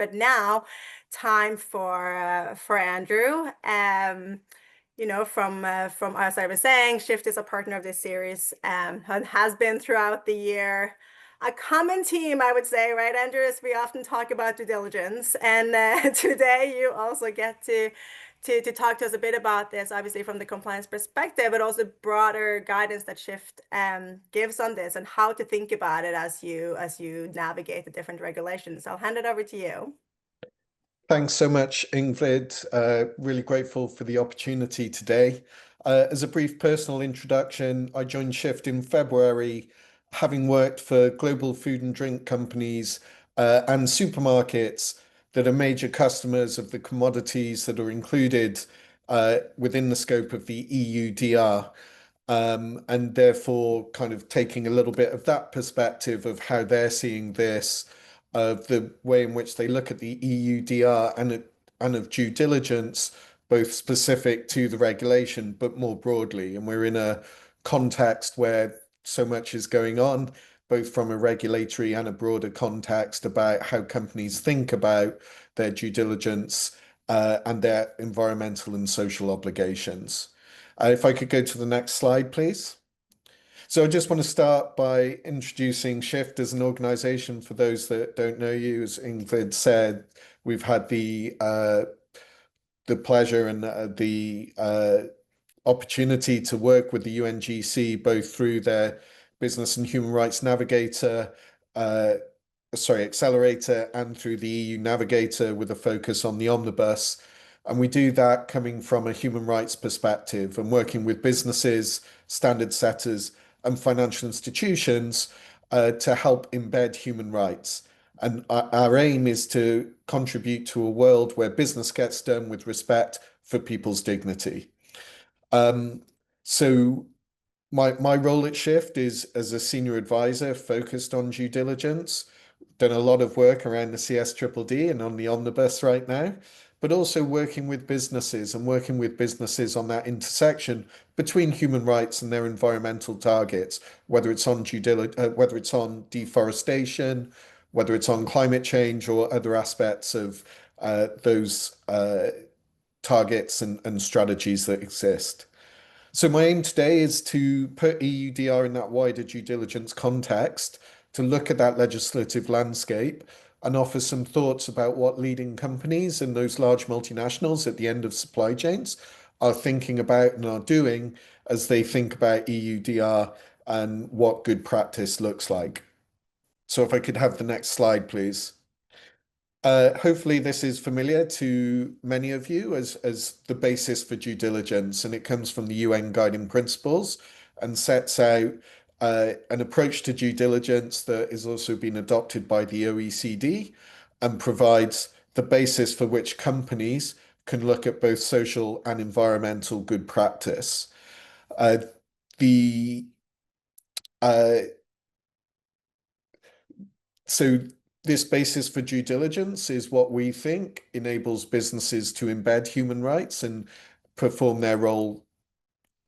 But now, time for Andrew. From as I was saying, Shift is a partner of this series, and has been throughout the year. A common theme, I would say, right, Andrew, is we often talk about due diligence, and today you also get to talk to us a bit about this, obviously from the compliance perspective, but also broader guidance that Shift gives on this and how to think about it as you navigate the different regulations. I'll hand it over to you. Thanks so much, Ingrid. Really grateful for the opportunity today. As a brief personal introduction, I joined Shift in February, having worked for global food and drink companies and supermarkets that are major customers of the commodities that are included within the scope of the EUDR. And therefore kind of taking a little bit of that perspective of how they're seeing this, of the way in which they look at the EUDR and of due diligence, both specific to the regulation, but more broadly. And we're in a context where so much is going on, both from a regulatory and a broader context about how companies think about their due diligence and their environmental and social obligations. If I could go to the next slide, please. So I just want to start by introducing Shift as an organization. For those that don't know you, as Ingrid said, we've had the pleasure and the opportunity to work with the UNGC, both through their Business and Human Rights Navigator, Accelerator, and through the EU Navigator with a focus on the omnibus. And we do that coming from a human rights perspective and working with businesses, standard setters, and financial institutions to help embed human rights. And our aim is to contribute to a world where business gets done with respect for people's dignity. So my role at Shift is as a senior advisor focused on due diligence. Done a lot of work around the CSDDD and on the omnibus right now, but also working with businesses on that intersection between human rights and their environmental targets, whether it's on whether it's on deforestation, whether it's on climate change or other aspects of those targets and strategies that exist. So my aim today is to put EUDR in that wider due diligence context, to look at that legislative landscape and offer some thoughts about what leading companies and those large multinationals at the end of supply chains are thinking about and are doing as they think about EUDR and what good practice looks like. So if I could have the next slide, please. Hopefully this is familiar to many of you as the basis for due diligence, and it comes from the UN Guiding Principles and sets out an approach to due diligence that has also been adopted by the OECD and provides the basis for which companies can look at both social and environmental good practice. So this basis for due diligence is what we think enables businesses to embed human rights and perform their role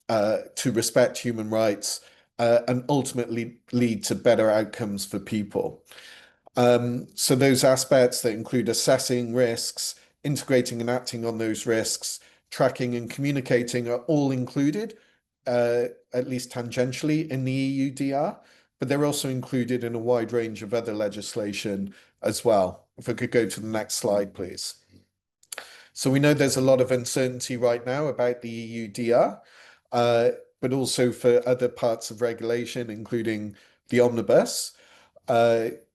to respect human rights and ultimately lead to better outcomes for people. So those aspects that include assessing risks, integrating and acting on those risks, tracking and communicating are all included, at least tangentially, in the EUDR, but they're also included in a wide range of other legislation as well. If I could go to the next slide, please. So we know there's a lot of uncertainty right now about the EUDR, but also for other parts of regulation, including the omnibus. But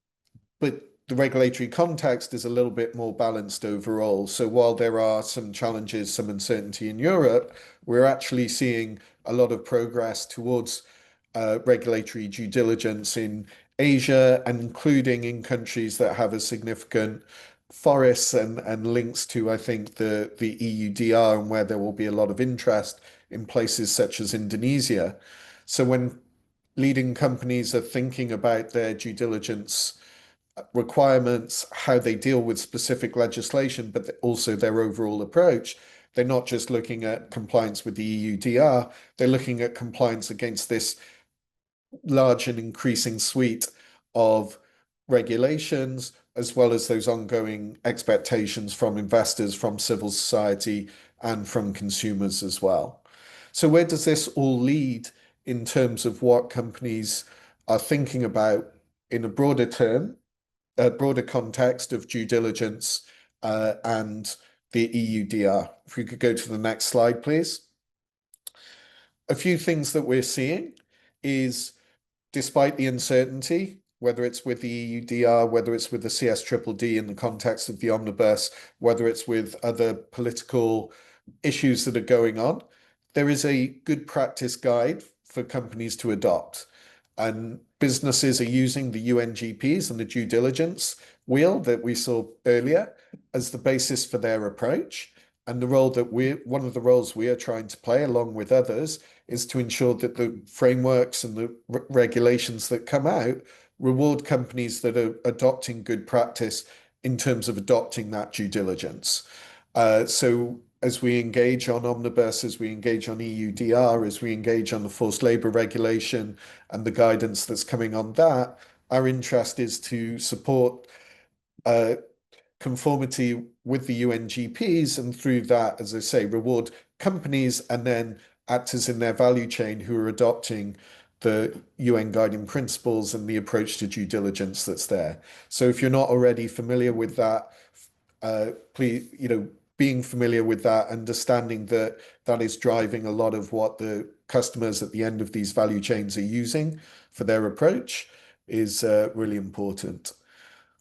the regulatory context is a little bit more balanced overall. So while there are some challenges, some uncertainty in Europe, we're actually seeing a lot of progress towards regulatory due diligence in Asia, and including in countries that have a significant forests and links to, I think, the EUDR, and where there will be a lot of interest in places such as Indonesia. So when leading companies are thinking about their due diligence requirements, how they deal with specific legislation, but also their overall approach, they're not just looking at compliance with the EUDR, they're looking at compliance against this large and increasing suite of regulations, as well as those ongoing expectations from investors, from civil society, and from consumers as well. So where does this all lead in terms of what companies are thinking about in a broader term, a broader context of due diligence and the EUDR? If we could go to the next slide, please. A few things that we're seeing is, despite the uncertainty, whether it's with the EUDR, whether it's with the CSDDD in the context of the omnibus, whether it's with other political issues that are going on, there is a good practice guide for companies to adopt. And businesses are using the UNGPs and the due diligence wheel that we saw earlier as the basis for their approach. And one of the roles we are trying to play, along with others, is to ensure that the frameworks and the regulations that come out reward companies that are adopting good practice in terms of adopting that due diligence. So as we engage on omnibus, as we engage on EUDR, as we engage on the forced labour regulation and the guidance that's coming on that, our interest is to support conformity with the UNGPs, and through that, as I say, reward companies and then actors in their value chain who are adopting the UN guiding principles and the approach to due diligence that's there. So if you're not already familiar with that, please, being familiar with that, understanding that that is driving a lot of what the customers at the end of these value chains are using for their approach is really important.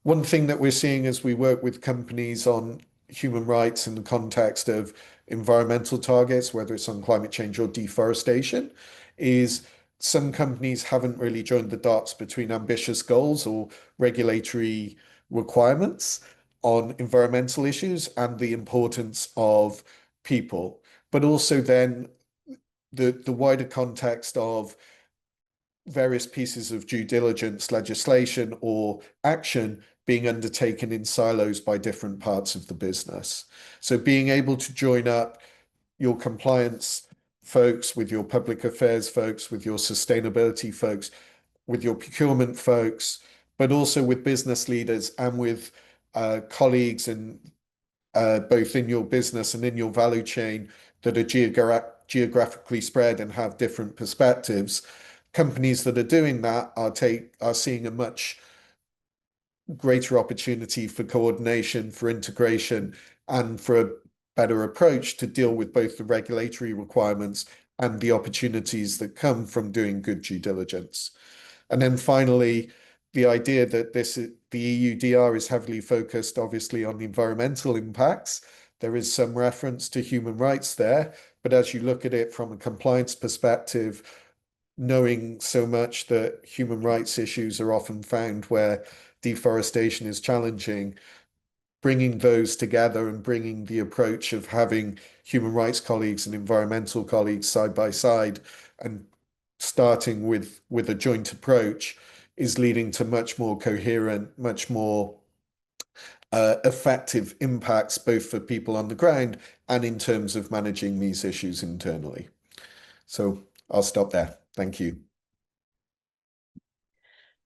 One thing that we're seeing as we work with companies on human rights in the context of environmental targets, whether it's on climate change or deforestation, is some companies haven't really joined the dots between ambitious goals or regulatory requirements on environmental issues and the importance of people, but also then the wider context of various pieces of due diligence legislation or action being undertaken in silos by different parts of the business. So being able to join up your compliance folks with your public affairs folks, with your sustainability folks, with your procurement folks, but also with business leaders and with colleagues and both in your business and in your value chain that are geographically spread and have different perspectives. Companies that are doing that are seeing a much greater opportunity for coordination, for integration, and for a better approach to deal with both the regulatory requirements and the opportunities that come from doing good due diligence. And then finally, the idea that the EUDR is heavily focused, obviously, on the environmental impacts. There is some reference to human rights there, but as you look at it from a compliance perspective, knowing so much that human rights issues are often found where deforestation is challenging, bringing those together and bringing the approach of having human rights colleagues and environmental colleagues side by side and starting with a joint approach is leading to much more coherent, much more effective impacts, both for people on the ground and in terms of managing these issues internally. So I'll stop there. Thank you.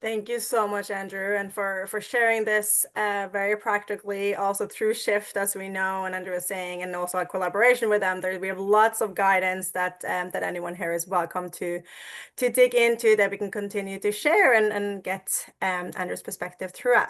Thank you so much, Andrew, and for sharing this very practically, also through Shift, as we know, and Andrew was saying, and also a collaboration with them. We have lots of guidance that anyone here is welcome to dig into, that we can continue to share and get Andrew's perspective throughout.